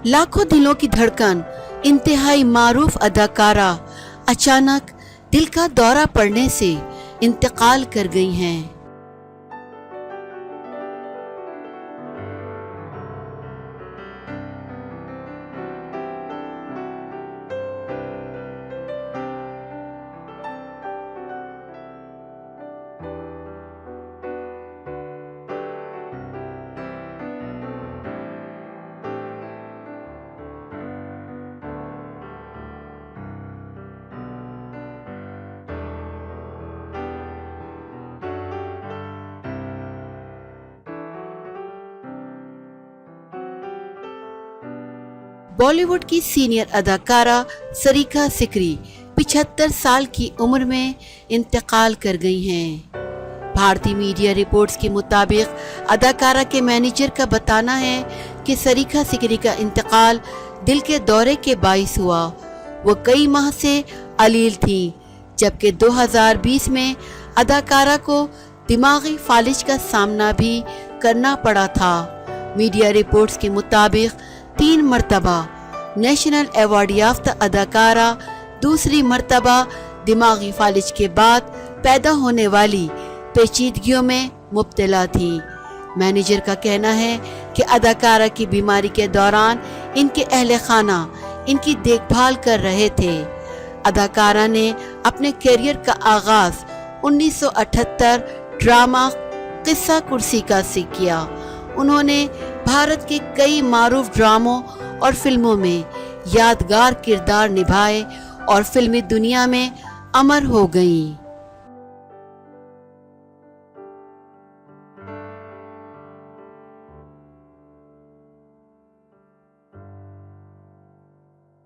लाखों दिलों की धड़कन इंतहाई मारूफ अदाकारा अचानक दिल का दौरा पड़ने से इंतकाल कर गई हैं। बॉलीवुड की सीनियर अदाकारा सरीका सिकरी 75 साल की उम्र में इंतकाल कर गई हैं। भारतीय मीडिया रिपोर्ट्स के मुताबिक अदाकारा के मैनेजर का बताना है कि सरीका सिकरी का इंतकाल दिल के दौरे के बाइस हुआ। वो कई माह से अलील थी, जबकि 2020 में अदाकारा को दिमागी फालिज का सामना भी करना पड़ा था। मीडिया रिपोर्ट्स के मुताबिक 3 मरतबा नेशनल अवार्ड याफ्ता अदाकारा दूसरी मरतबा दिमागी फालिज के बाद पैदा होने वाली पेचीदगियों में मुब्तला थी। मैनेजर का कहना है कि अदाकारा की बीमारी के दौरान इनके अहले खाना इनकी देखभाल कर रहे थे। अदाकारा ने अपने करियर का आगाज 1978 ड्रामा किस्सा कुर्सी का से किया। उन्होंने भारत के कई मारूफ ड्रामों और फिल्मों में यादगार किरदार निभाए और फिल्मी दुनिया में अमर हो गईं।